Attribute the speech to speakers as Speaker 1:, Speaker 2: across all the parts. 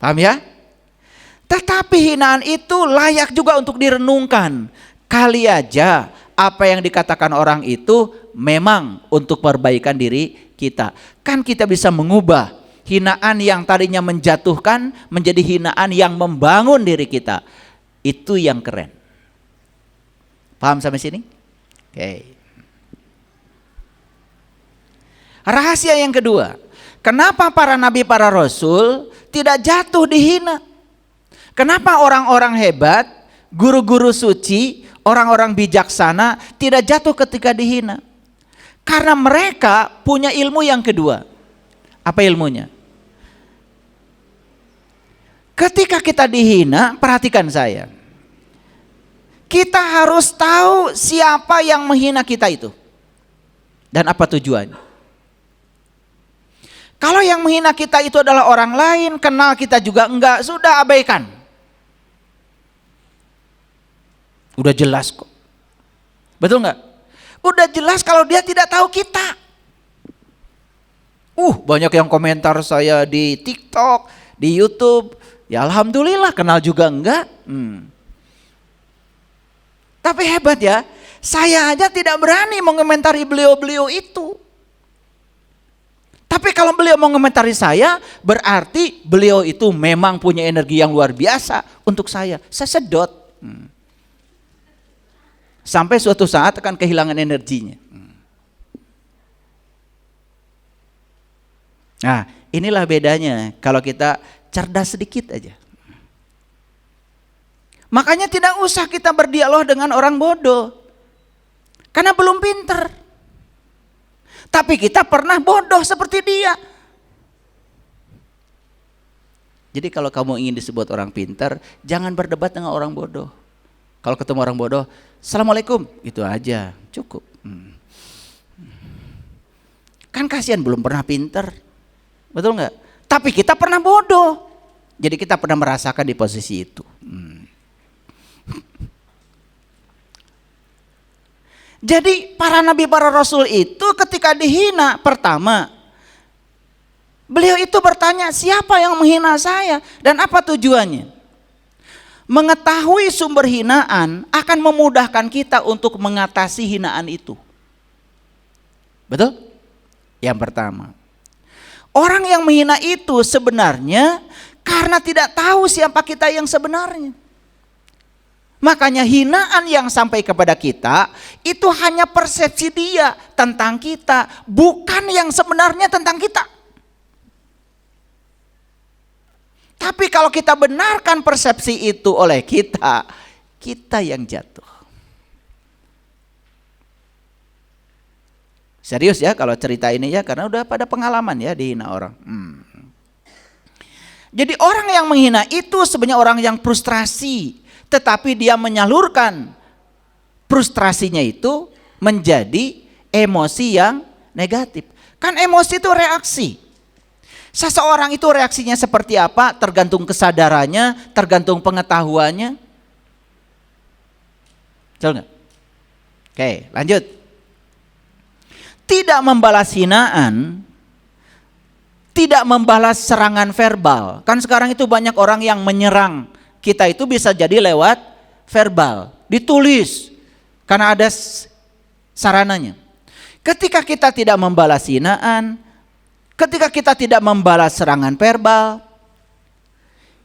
Speaker 1: Paham ya? Tetapi hinaan itu layak juga untuk direnungkan. Kali aja apa yang dikatakan orang itu memang untuk perbaikan diri kita. Kan kita bisa mengubah hinaan yang tadinya menjatuhkan menjadi hinaan yang membangun diri kita. Itu yang keren. Paham sampai sini? Oke. Rahasia yang kedua, kenapa para nabi, para rasul tidak jatuh dihina? Kenapa orang-orang hebat, guru-guru suci, orang-orang bijaksana tidak jatuh ketika dihina? Karena mereka punya ilmu yang kedua. Apa ilmunya? Ketika kita dihina, perhatikan saya. Kita harus tahu siapa yang menghina kita itu. Dan apa tujuannya. Kalau yang menghina kita itu adalah orang lain, kenal kita juga enggak, sudah abaikan. Udah jelas kok. Betul enggak? Udah jelas kalau dia tidak tahu kita. Banyak yang komentar saya di TikTok, di YouTube. Ya alhamdulillah kenal juga enggak. Tapi hebat ya, saya aja tidak berani mengomentari beliau-beliau itu. Tapi kalau beliau mengomentari saya, berarti beliau itu memang punya energi yang luar biasa untuk saya. Saya sedot. Sampai suatu saat akan kehilangan energinya. Nah, inilah bedanya kalau kita cerdas sedikit aja. Makanya tidak usah kita berdialog dengan orang bodoh. Karena belum pinter. Tapi kita pernah bodoh seperti dia. Jadi kalau kamu ingin disebut orang pintar, jangan berdebat dengan orang bodoh. Kalau ketemu orang bodoh, Assalamualaikum, itu aja, cukup. Kan kasihan belum pernah pintar, betul nggak? Tapi kita pernah bodoh, jadi kita pernah merasakan di posisi itu. Jadi para nabi, para rasul itu ketika dihina, pertama beliau itu bertanya, siapa yang menghina saya dan apa tujuannya? Mengetahui sumber hinaan akan memudahkan kita untuk mengatasi hinaan itu. Betul? Yang pertama, orang yang menghina itu sebenarnya karena tidak tahu siapa kita yang sebenarnya. Makanya hinaan yang sampai kepada kita itu hanya persepsi dia tentang kita, bukan yang sebenarnya tentang kita. Tapi kalau kita benarkan persepsi itu oleh kita, kita yang jatuh. Serius ya kalau cerita ini ya, karena udah pada pengalaman ya dihina orang. Jadi orang yang menghina itu sebenarnya orang yang frustrasi. Tetapi dia menyalurkan frustrasinya itu menjadi emosi yang negatif. Kan emosi itu reaksi. Seseorang itu reaksinya seperti apa tergantung kesadarannya, tergantung pengetahuannya. Betul nggak? Oke, lanjut. Tidak membalas hinaan, tidak membalas serangan verbal. Kan sekarang itu banyak orang yang menyerang. Kita itu bisa jadi lewat verbal, ditulis, karena ada sarananya. Ketika kita tidak membalas hinaan, ketika kita tidak membalas serangan verbal,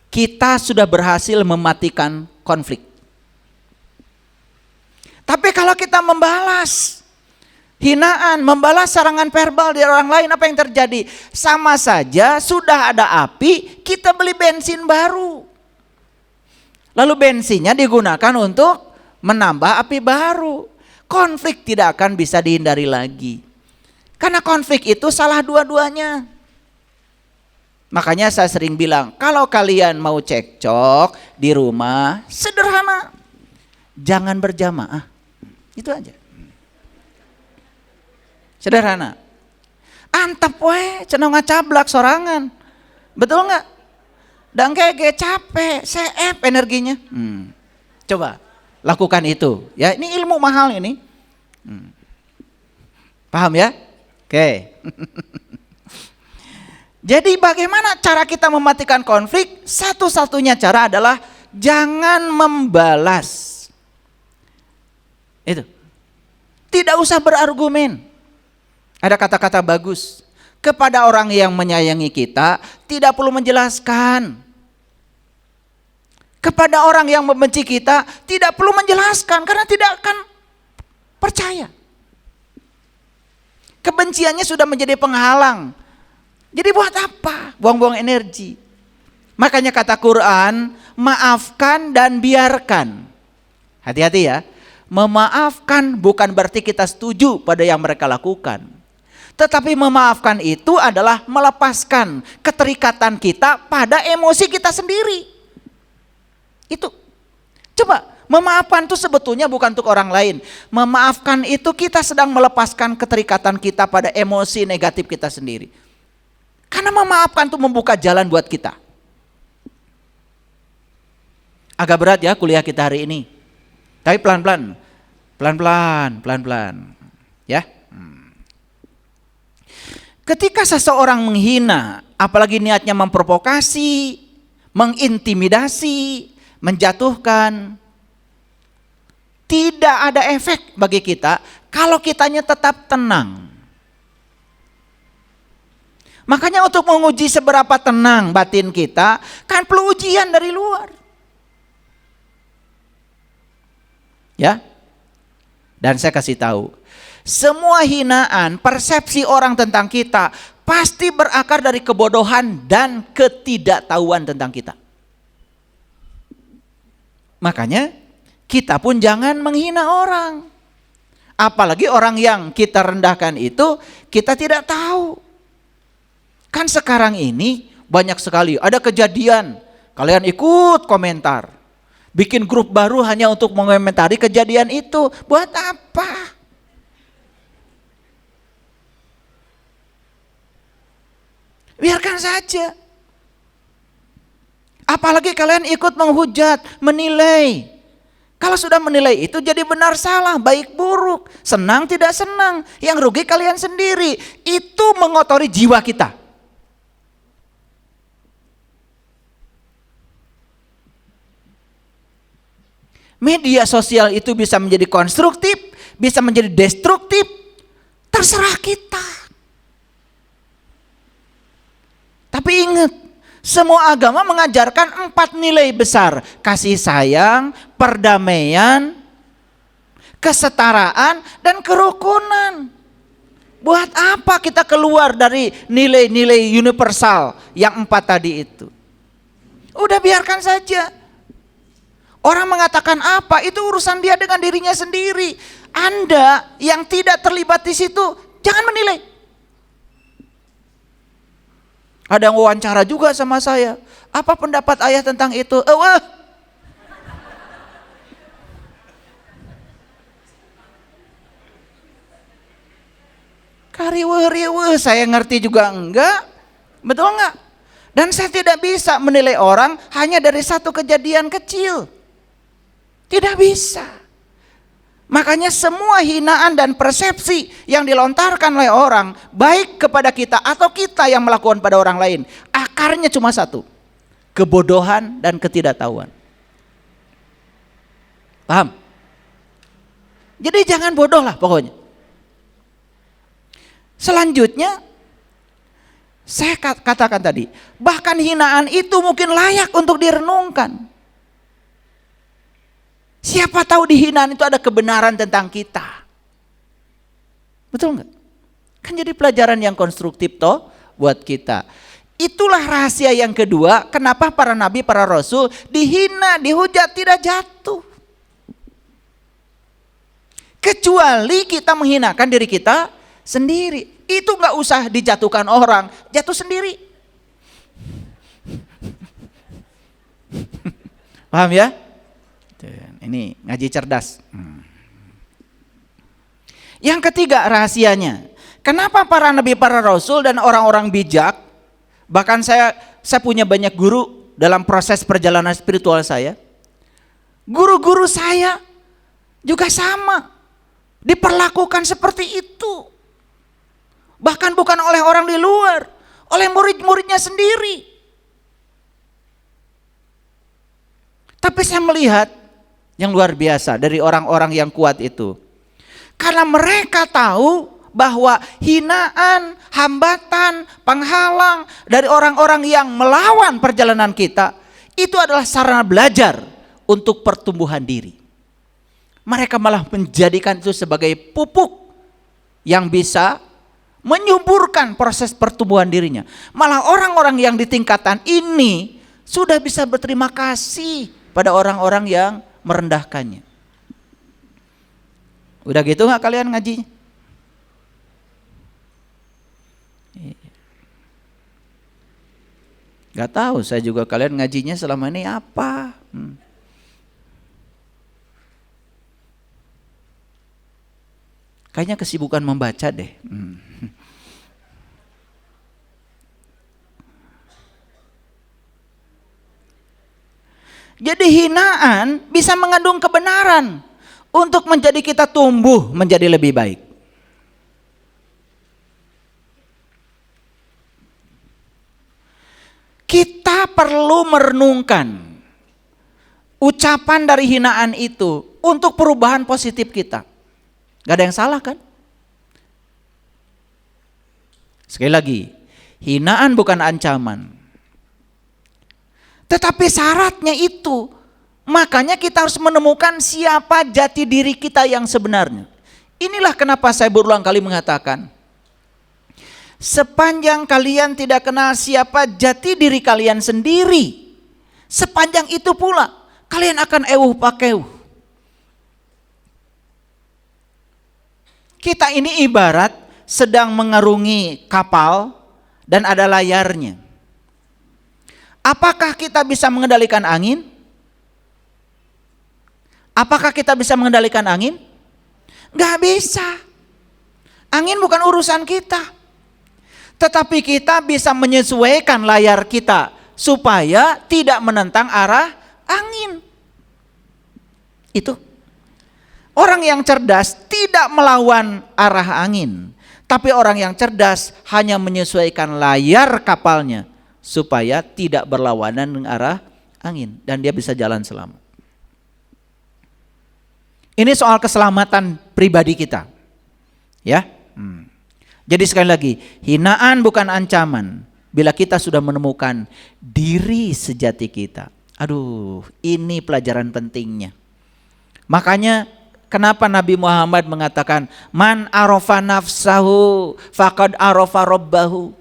Speaker 1: kita sudah berhasil mematikan konflik. Tapi kalau kita membalas hinaan, membalas serangan verbal dari orang lain, apa yang terjadi? Sama saja sudah ada api, kita beli bensin baru. Lalu bensinnya digunakan untuk menambah api baru. Konflik tidak akan bisa dihindari lagi. Karena konflik itu salah dua-duanya. Makanya saya sering bilang, kalau kalian mau cekcok di rumah, sederhana. Jangan berjamaah. Itu aja. Sederhana. Antep we, cenah ngacablak sorangan. Betul nggak? Dan kayak capek, seep energinya. Coba lakukan itu. Ya, ini ilmu mahal ini. Paham ya? Oke. Jadi bagaimana cara kita mematikan konflik? Satu-satunya cara adalah jangan membalas. Itu. Tidak usah berargumen. Ada kata-kata bagus. Kepada orang yang menyayangi kita, tidak perlu menjelaskan. Kepada orang yang membenci kita, tidak perlu menjelaskan karena tidak akan percaya. Kebenciannya sudah menjadi penghalang. Jadi buat apa? Buang-buang energi. Makanya kata Quran, maafkan dan biarkan. Hati-hati ya. Memaafkan bukan berarti kita setuju pada yang mereka lakukan. Tetapi memaafkan itu adalah melepaskan keterikatan kita pada emosi kita sendiri. Itu. Coba, memaafkan itu sebetulnya bukan untuk orang lain. Memaafkan itu kita sedang melepaskan keterikatan kita pada emosi negatif kita sendiri. Karena memaafkan itu membuka jalan buat kita. Agak berat ya kuliah kita hari ini. Tapi pelan-pelan. Pelan-pelan. Ya. Ketika seseorang menghina, apalagi niatnya memprovokasi, mengintimidasi, menjatuhkan, tidak ada efek bagi kita kalau kitanya tetap tenang. Makanya untuk menguji seberapa tenang batin kita, kan perlu ujian dari luar. Ya. Dan saya kasih tahu, semua hinaan, persepsi orang tentang kita pasti berakar dari kebodohan dan ketidaktahuan tentang kita. Makanya kita pun jangan menghina orang. Apalagi orang yang kita rendahkan itu kita tidak tahu. Kan sekarang ini banyak sekali ada kejadian, kalian ikut komentar. Bikin grup baru hanya untuk mengomentari kejadian itu. Buat apa? Biarkan saja. Apalagi kalian ikut menghujat, menilai. Kalau sudah menilai itu jadi benar salah, baik buruk, senang tidak senang. Yang rugi kalian sendiri. Itu mengotori jiwa kita. Media sosial itu bisa menjadi konstruktif, bisa menjadi destruktif. Terserah kita. Tapi ingat, semua agama mengajarkan 4 nilai besar. Kasih sayang, perdamaian, kesetaraan, dan kerukunan. Buat apa kita keluar dari nilai-nilai universal yang 4 tadi itu? Udah biarkan saja. Orang mengatakan apa, itu urusan dia dengan dirinya sendiri. Anda yang tidak terlibat di situ, jangan menilai. Ada yang wawancara juga sama saya. Apa pendapat ayah tentang itu? Kariweh-riweh, saya ngerti juga enggak. Betul enggak? Dan saya tidak bisa menilai orang hanya dari satu kejadian kecil. Tidak bisa. Makanya semua hinaan dan persepsi yang dilontarkan oleh orang, baik kepada kita atau kita yang melakukan pada orang lain, akarnya cuma satu, kebodohan dan ketidaktahuan. Paham? Jadi jangan bodoh lah pokoknya. Selanjutnya, saya katakan tadi, bahkan hinaan itu mungkin layak untuk direnungkan. Siapa tahu di hinaan itu ada kebenaran tentang kita. Betul enggak? Kan jadi pelajaran yang konstruktif toh buat kita. Itulah rahasia yang kedua, kenapa para nabi, para rasul dihina, dihujat, tidak jatuh. Kecuali kita menghinakan diri kita sendiri. Itu enggak usah dijatuhkan orang, jatuh sendiri. Paham ya? Ini ngaji cerdas. Yang ketiga rahasianya. Kenapa para nabi, para rasul dan orang-orang bijak, bahkan saya punya banyak guru dalam proses perjalanan spiritual saya. Guru-guru saya juga sama. Diperlakukan seperti itu. Bahkan bukan oleh orang di luar. oleh murid-muridnya sendiri. Tapi saya melihat yang luar biasa dari orang-orang yang kuat itu. Karena mereka tahu bahwa hinaan, hambatan, penghalang dari orang-orang yang melawan perjalanan kita, itu adalah sarana belajar untuk pertumbuhan diri. Mereka malah menjadikan itu sebagai pupuk yang bisa menyuburkan proses pertumbuhan dirinya. Malah orang-orang yang di tingkatan ini sudah bisa berterima kasih pada orang-orang yang merendahkannya. Udah gitu nggak kalian ngaji? Gak tahu, saya juga kalian ngajinya selama ini apa? Kayaknya kesibukan membaca deh. Jadi hinaan bisa mengandung kebenaran untuk menjadi kita tumbuh menjadi lebih baik. Kita perlu merenungkan ucapan dari hinaan itu untuk perubahan positif kita. Gak ada yang salah kan? Sekali lagi, hinaan bukan ancaman. Tetapi syaratnya itu, makanya kita harus menemukan siapa jati diri kita yang sebenarnya. Inilah kenapa saya berulang kali mengatakan, sepanjang kalian tidak kenal siapa jati diri kalian sendiri, sepanjang itu pula kalian akan ewuh pakeuh. Kita ini ibarat sedang mengarungi kapal dan ada layarnya. Apakah kita bisa mengendalikan angin? Apakah kita bisa mengendalikan angin? Gak bisa. Angin bukan urusan kita. Tetapi kita bisa menyesuaikan layar kita supaya tidak menentang arah angin. Itu. Orang yang cerdas tidak melawan arah angin. Tapi orang yang cerdas hanya menyesuaikan layar kapalnya supaya tidak berlawanan dengan arah angin dan dia bisa jalan selamat. Ini soal keselamatan pribadi kita. Ya. Jadi sekali lagi, hinaan bukan ancaman bila kita sudah menemukan diri sejati kita. Aduh, ini pelajaran pentingnya. Makanya kenapa Nabi Muhammad mengatakan man arafa nafsahu faqad arafa rabbahu.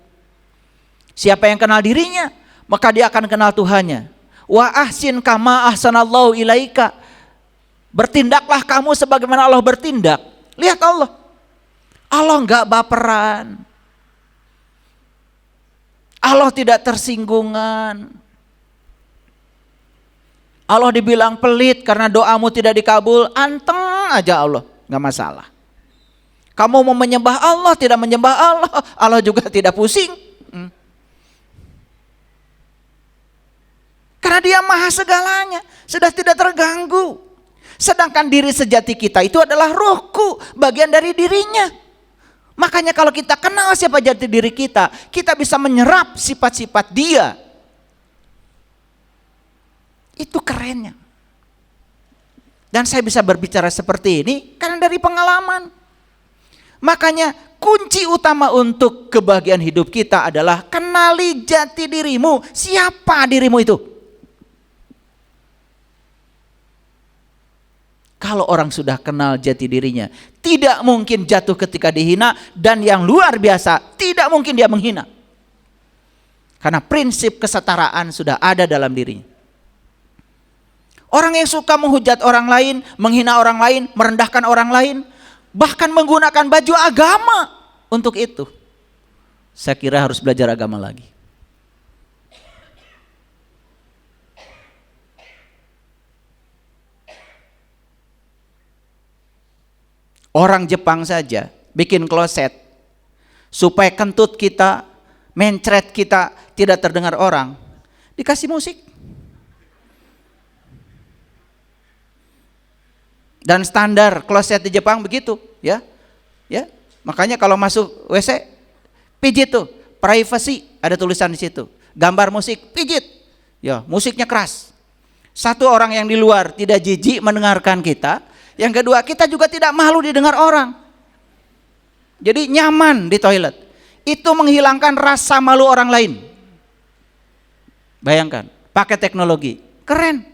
Speaker 1: Siapa yang kenal dirinya, maka dia akan kenal Tuhannya. Wa ahsin kama ahsanallahu ilaika. Bertindaklah kamu sebagaimana Allah bertindak. Lihat Allah. Allah enggak baperan. Allah tidak tersinggungan. Allah dibilang pelit karena doamu tidak dikabul, anteng aja Allah, enggak masalah. Kamu mau menyembah Allah, tidak menyembah Allah, Allah juga tidak pusing. Karena dia maha segalanya, sudah tidak terganggu. Sedangkan diri sejati kita itu adalah rohku, bagian dari dirinya. Makanya kalau kita kenal siapa jati diri kita, kita bisa menyerap sifat-sifat dia. Itu kerennya. Dan saya bisa berbicara seperti ini karena dari pengalaman. Makanya kunci utama untuk kebahagiaan hidup kita adalah kenali jati dirimu. Siapa dirimu itu? Kalau orang sudah kenal jati dirinya, tidak mungkin jatuh ketika dihina, dan yang luar biasa, tidak mungkin dia menghina. Karena prinsip kesetaraan sudah ada dalam dirinya. Orang yang suka menghujat orang lain, menghina orang lain, merendahkan orang lain, bahkan menggunakan baju agama untuk itu, saya kira harus belajar agama lagi. Orang Jepang saja bikin kloset supaya kentut kita, mencret kita tidak terdengar orang, dikasih musik. Dan standar kloset di Jepang begitu, ya. Ya. Makanya kalau masuk WC pijit tuh, privacy. ada tulisan di situ. Gambar musik, pijit. Ya, musiknya keras. Satu, orang yang di luar tidak jijik mendengarkan kita. Yang kedua, kita juga tidak malu didengar orang. Jadi nyaman di toilet. Itu menghilangkan rasa malu orang lain. Bayangkan, pakai teknologi. Keren.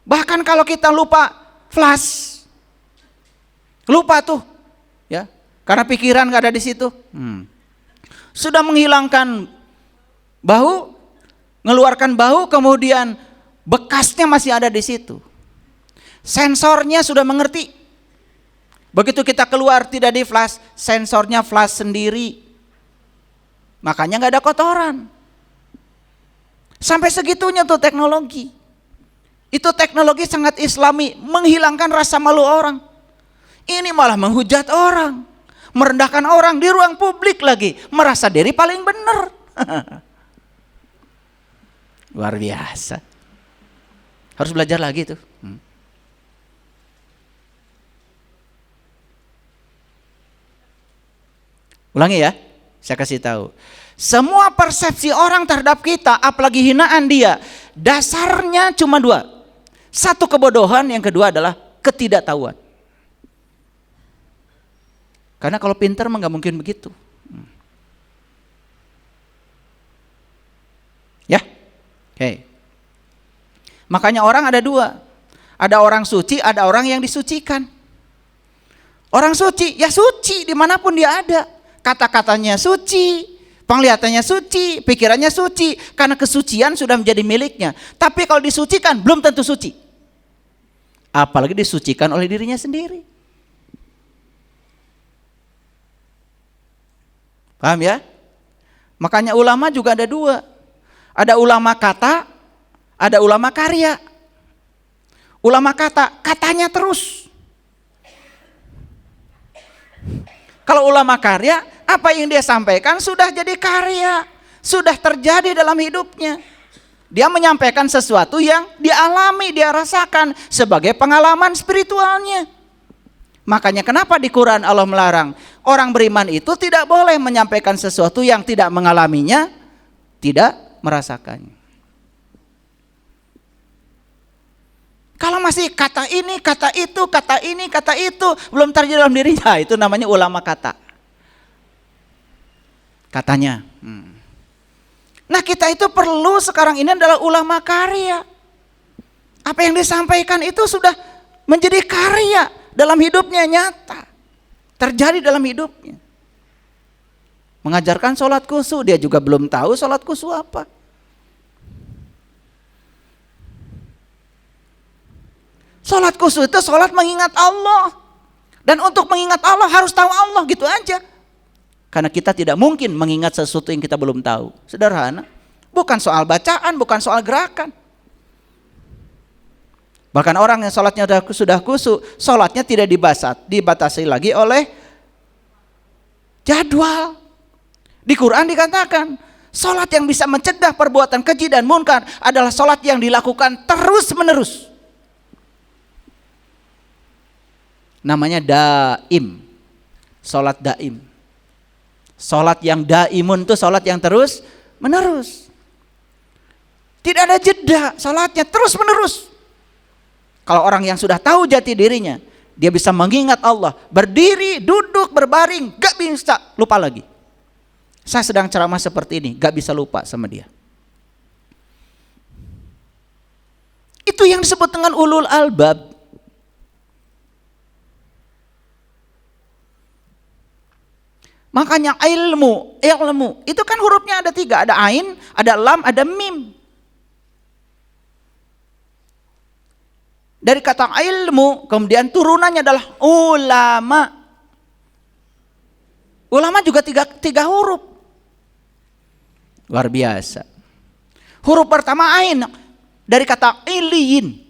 Speaker 1: Bahkan kalau kita lupa flash. Lupa tuh. Ya, karena pikiran gak ada di situ. Sudah menghilangkan bau, ngeluarkan bau, kemudian bekasnya masih ada di situ. Sensornya sudah mengerti. Begitu kita keluar tidak di flash, sensornya flash sendiri. Makanya nggak ada kotoran. Sampai segitunya tuh teknologi. Itu teknologi sangat islami, menghilangkan rasa malu orang. Ini malah menghujat orang, merendahkan orang di ruang publik lagi, merasa diri paling benar. Luar biasa. Harus belajar lagi tuh. Ulangi ya, saya kasih tahu. Semua persepsi orang terhadap kita, apalagi hinaan dia, dasarnya cuma dua. Satu, kebodohan, yang kedua adalah ketidaktahuan. Karena kalau pintar mah nggak mungkin begitu. Ya, oke. Makanya orang ada dua. Ada orang suci, ada orang yang disucikan. Orang suci, ya suci dimanapun dia ada. Kata-katanya suci, penglihatannya suci, pikirannya suci, karena kesucian sudah menjadi miliknya. Tapi kalau disucikan belum tentu suci. Apalagi disucikan oleh dirinya sendiri. Paham ya? Makanya ulama juga ada dua. Ada ulama kata, ada ulama karya. Ulama kata, katanya terus. Kalau ulama karya, apa yang dia sampaikan sudah jadi karya, sudah terjadi dalam hidupnya. Dia menyampaikan sesuatu yang dialami, dia rasakan sebagai pengalaman spiritualnya. Makanya kenapa di Quran Allah melarang orang beriman itu tidak boleh menyampaikan sesuatu yang tidak mengalaminya, tidak merasakannya. Kalau masih kata ini, kata itu, kata ini, kata itu, belum terjadi dalam dirinya, itu namanya ulama kata. Katanya. Nah, kita itu perlu sekarang ini adalah ulama karya. Apa yang disampaikan itu sudah menjadi karya dalam hidupnya, nyata. Terjadi dalam hidupnya. Mengajarkan sholat khusyuk, dia juga belum tahu sholat khusyuk apa. Sholat khusyuk itu sholat mengingat Allah. Dan untuk mengingat Allah harus tahu Allah, gitu aja. Karena kita tidak mungkin mengingat sesuatu yang kita belum tahu. Sederhana. Bukan soal bacaan, bukan soal gerakan. Bahkan orang yang sholatnya sudah khusyuk, sholatnya tidak dibatasi lagi oleh jadwal. Di Quran dikatakan, sholat yang bisa mencegah perbuatan keji dan munkar adalah sholat yang dilakukan terus menerus. Namanya daim, sholat daim. Sholat yang daimun itu sholat yang terus menerus. Tidak ada jeda, sholatnya terus menerus. Kalau orang yang sudah tahu jati dirinya, dia bisa mengingat Allah, berdiri, duduk, berbaring, gak bisa lupa lagi. Saya sedang ceramah seperti ini, gak bisa lupa sama dia. Itu yang disebut dengan ulul albab. Makanya ilmu itu kan hurufnya ada 3, ada ain, ada lam, ada mim. Dari kata ilmu, kemudian turunannya adalah ulama. Ulama juga tiga huruf. Luar biasa. Huruf pertama ain, dari kata iliyin.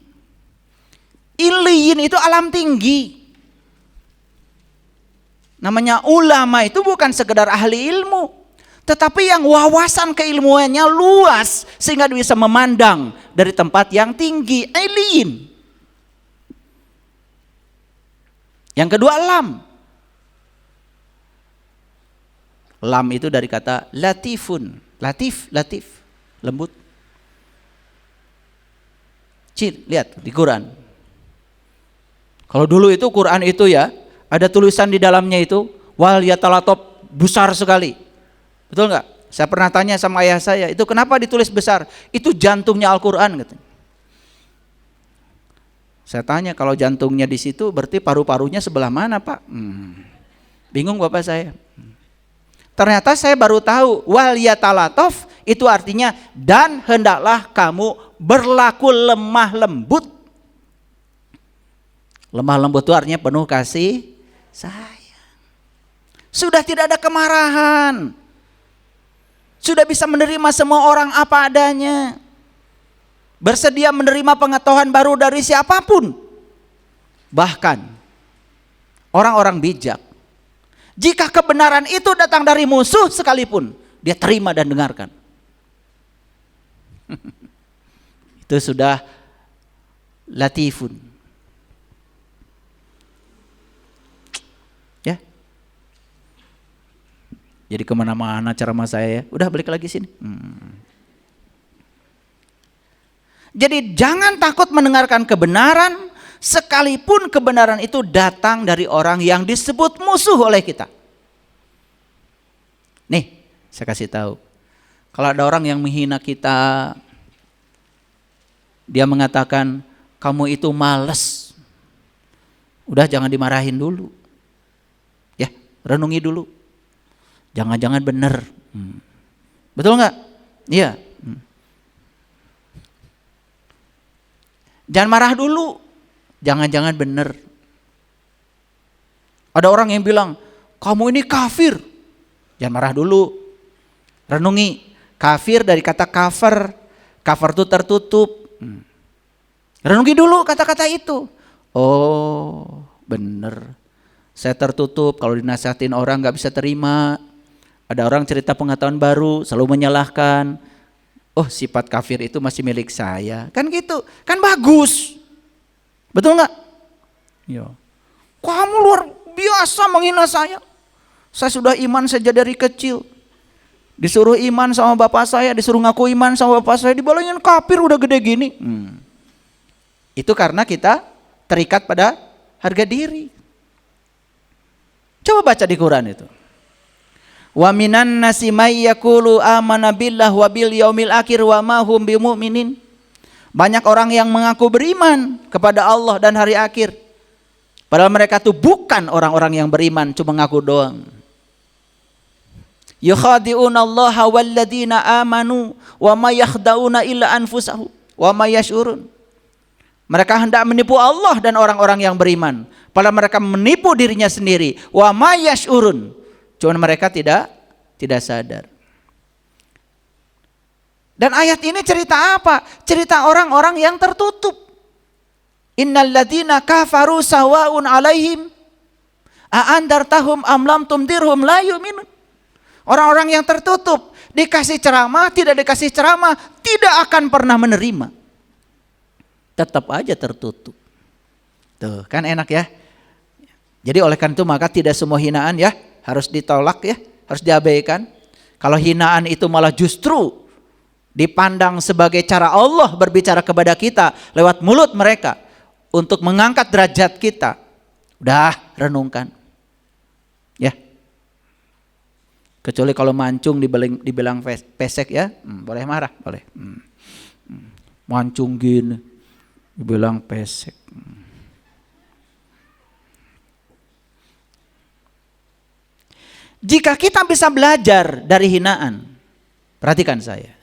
Speaker 1: Iliyin itu alam tinggi. Namanya ulama itu bukan sekedar ahli ilmu, tetapi yang wawasan keilmuannya luas sehingga dia bisa memandang dari tempat yang tinggi. Iliyin. Yang kedua lam. Lam itu dari kata latifun. Latif, lembut. Lihat di Quran. Kalau dulu itu Quran itu ya, ada tulisan di dalamnya itu wal yatalatop, besar sekali. Betul nggak? Saya pernah tanya sama ayah saya, itu kenapa ditulis besar? Itu jantungnya Al-Quran katanya. Saya tanya, kalau jantungnya di situ berarti paru-parunya sebelah mana, Pak? Bingung bapak saya. Ternyata saya baru tahu wal yatalatov itu artinya dan hendaklah kamu berlaku lemah lembut. Lemah lembut itu artinya penuh kasih sayang. Sudah tidak ada kemarahan. Sudah bisa menerima semua orang apa adanya. Bersedia menerima pengetahuan baru dari siapapun. Bahkan orang-orang bijak, jika kebenaran itu datang dari musuh sekalipun, dia terima dan dengarkan. Itu sudah latifun. Ya. Jadi kemana-mana ceramah saya ya. Udah balik lagi sini. Jadi jangan takut mendengarkan kebenaran, sekalipun kebenaran itu datang dari orang yang disebut musuh oleh kita. Nih, saya kasih tahu. Kalau ada orang yang menghina kita, dia mengatakan kamu itu malas. Udah jangan dimarahin dulu. Ya, renungi dulu. Jangan-jangan benar. Betul nggak? Iya. Jangan marah dulu. Jangan-jangan benar. Ada orang yang bilang, kamu ini kafir. Jangan marah dulu. Renungi. Kafir dari kata kafir. Kafir itu tertutup. Renungi dulu kata-kata itu. Oh, benar. Saya tertutup, kalau dinasihatin orang gak bisa terima. Ada orang cerita pengetahuan baru, selalu menyalahkan. Oh, sifat kafir itu masih milik saya. Kan gitu, kan bagus. Betul nggak? Ya. Kamu luar biasa menghina saya. Saya sudah iman sejak dari kecil. Disuruh iman sama bapak saya, disuruh ngaku iman sama bapak saya, dibalangin kafir udah gede gini. Itu karena kita terikat pada harga diri. Coba baca di Quran itu. Wa minan nasi may yaqulu amana billah wa bil yaumil akhir wa ma hum bimumin. Banyak orang yang mengaku beriman kepada Allah dan hari akhir. Padahal mereka itu bukan orang-orang yang beriman, cuma ngaku doang. Yukhadi'una Allah walladzina amanu wa ma yakhda'una illa anfusahum wa ma yash'urun. Mereka hendak menipu Allah dan orang-orang yang beriman, padahal mereka menipu dirinya sendiri. Wa ma yash'urun. Cuma mereka tidak sadar. Dan ayat ini cerita apa? Cerita orang-orang yang tertutup. Innal ladzina kafaru sawaun alaihim a andartahum am lam tumdirhum la yu'minun. Orang-orang yang tertutup, dikasih ceramah, tidak dikasih ceramah, tidak akan pernah menerima. Tetap aja tertutup. Tuh, kan enak ya. Jadi oleh karena itu maka tidak semua hinaan ya harus ditolak ya, harus diabaikan. Kalau hinaan itu malah justru dipandang sebagai cara Allah berbicara kepada kita lewat mulut mereka untuk mengangkat derajat kita. Udah renungkan. Ya. Kecuali kalau mancung dibilang pesek ya, boleh marah, boleh. Mancung gini, dibilang pesek. Jika kita bisa belajar dari hinaan, perhatikan saya,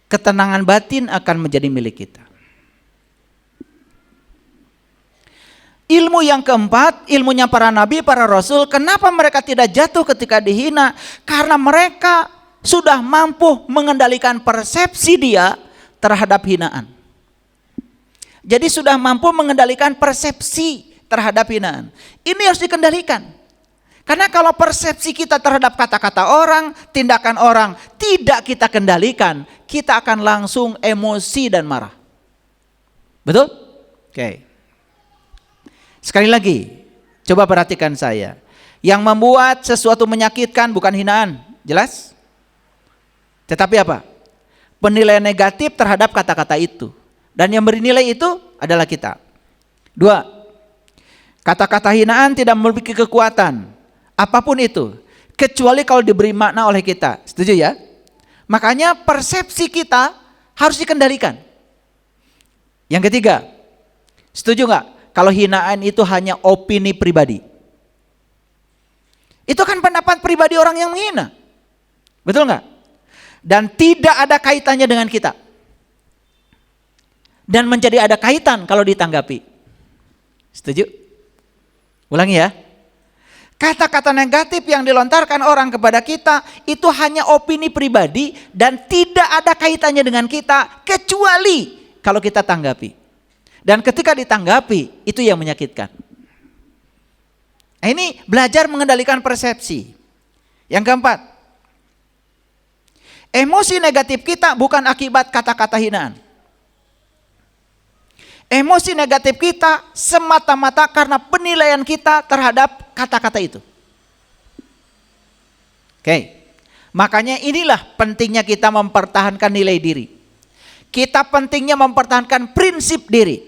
Speaker 1: ketenangan batin akan menjadi milik kita. Ilmu yang keempat, ilmunya para nabi, para rasul. Kenapa mereka tidak jatuh ketika dihina? Karena mereka sudah mampu mengendalikan persepsi dia terhadap hinaan. Jadi sudah mampu mengendalikan persepsi terhadap hinaan. Ini harus dikendalikan. Karena kalau persepsi kita terhadap kata-kata orang, tindakan orang tidak kita kendalikan, kita akan langsung emosi dan marah. Betul? Oke. Sekali lagi, coba perhatikan saya. Yang membuat sesuatu menyakitkan bukan hinaan, jelas? Tetapi apa? Penilaian negatif terhadap kata-kata itu. Dan yang beri nilai itu adalah kita. 2. Kata-kata hinaan tidak memiliki kekuatan apapun itu, kecuali kalau diberi makna oleh kita. Setuju ya? Makanya persepsi kita harus dikendalikan. Yang ketiga, setuju nggak? Kalau hinaan itu hanya opini pribadi. Itu kan pendapat pribadi orang yang menghina. Betul nggak? Dan tidak ada kaitannya dengan kita. Dan menjadi ada kaitan kalau ditanggapi. Setuju? Ulangi ya. Kata-kata negatif yang dilontarkan orang kepada kita itu hanya opini pribadi dan tidak ada kaitannya dengan kita kecuali kalau kita tanggapi. Dan ketika ditanggapi itu yang menyakitkan. Nah, ini belajar mengendalikan persepsi. Yang keempat, emosi negatif kita bukan akibat kata-kata hinaan. Emosi negatif kita semata-mata karena penilaian kita terhadap kata-kata itu. Oke. Makanya inilah pentingnya kita mempertahankan nilai diri. Kita pentingnya mempertahankan prinsip diri.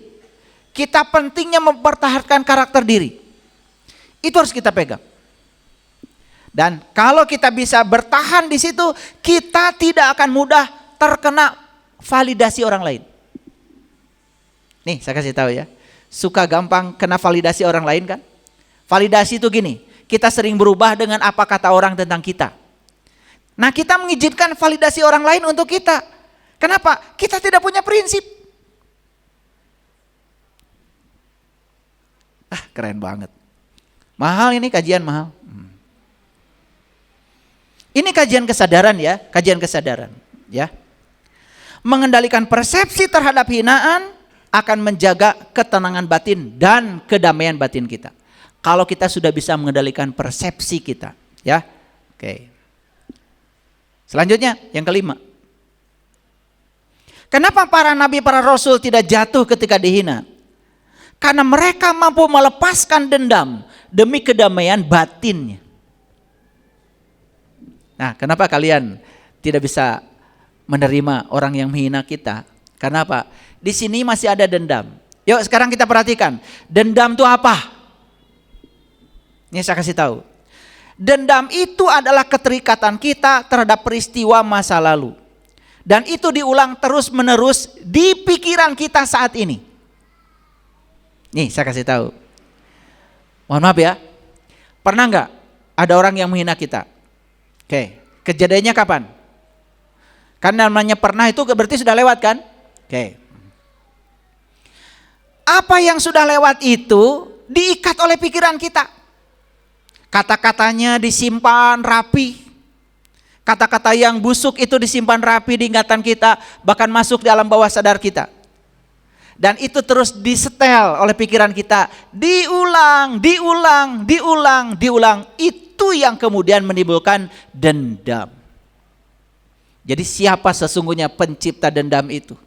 Speaker 1: Kita pentingnya mempertahankan karakter diri. Itu harus kita pegang. Dan kalau kita bisa bertahan di situ, kita tidak akan mudah terkena validasi orang lain. Nih saya kasih tahu ya, suka gampang kena validasi orang lain kan? Validasi itu gini, kita sering berubah dengan apa kata orang tentang kita. Nah kita mengizinkan validasi orang lain untuk kita. Kenapa? Kita tidak punya prinsip. Keren banget. Mahal ini kajian mahal. Ini kajian kesadaran ya, kajian kesadaran ya. Mengendalikan persepsi terhadap hinaan akan menjaga ketenangan batin dan kedamaian batin kita. Kalau kita sudah bisa mengendalikan persepsi kita, ya. Oke. Selanjutnya yang kelima. Kenapa para nabi, para rasul tidak jatuh ketika dihina? Karena mereka mampu melepaskan dendam demi kedamaian batinnya. Nah, kenapa kalian tidak bisa menerima orang yang menghina kita? Karena apa? Di sini masih ada dendam. Yuk sekarang kita perhatikan. Dendam itu apa? Ini saya kasih tahu. Dendam itu adalah keterikatan kita terhadap peristiwa masa lalu. Dan itu diulang terus menerus di pikiran kita saat ini. Nih saya kasih tahu. Mohon maaf ya. Pernah nggak ada orang yang menghina kita? Oke. Kejadiannya kapan? Kan namanya pernah itu berarti sudah lewat kan? Oke. Apa yang sudah lewat itu diikat oleh pikiran kita. Kata-katanya disimpan rapi. Kata-kata yang busuk itu disimpan rapi di ingatan kita, bahkan masuk di alam bawah sadar kita. Dan itu terus disetel oleh pikiran kita. Diulang. Itu yang kemudian menimbulkan dendam. Jadi siapa sesungguhnya pencipta dendam itu?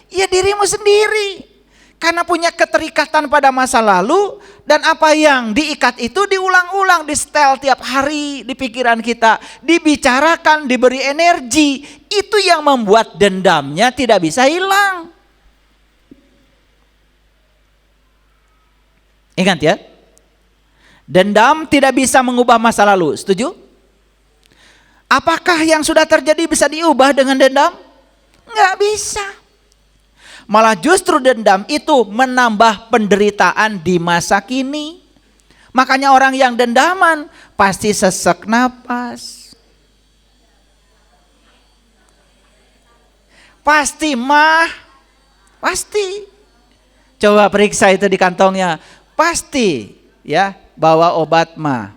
Speaker 1: Ya dirimu sendiri. Karena punya keterikatan pada masa lalu, dan apa yang diikat itu diulang-ulang, di setel tiap hari di pikiran kita, dibicarakan, diberi energi. Itu yang membuat dendamnya tidak bisa hilang. Ingat ya, dendam tidak bisa mengubah masa lalu, setuju? Apakah yang sudah terjadi bisa diubah dengan dendam? Nggak bisa. Malah justru dendam itu menambah penderitaan di masa kini. Makanya orang yang dendaman pasti sesak napas. Pasti mah. Pasti. Coba periksa itu di kantongnya. Pasti ya bawa obat mah.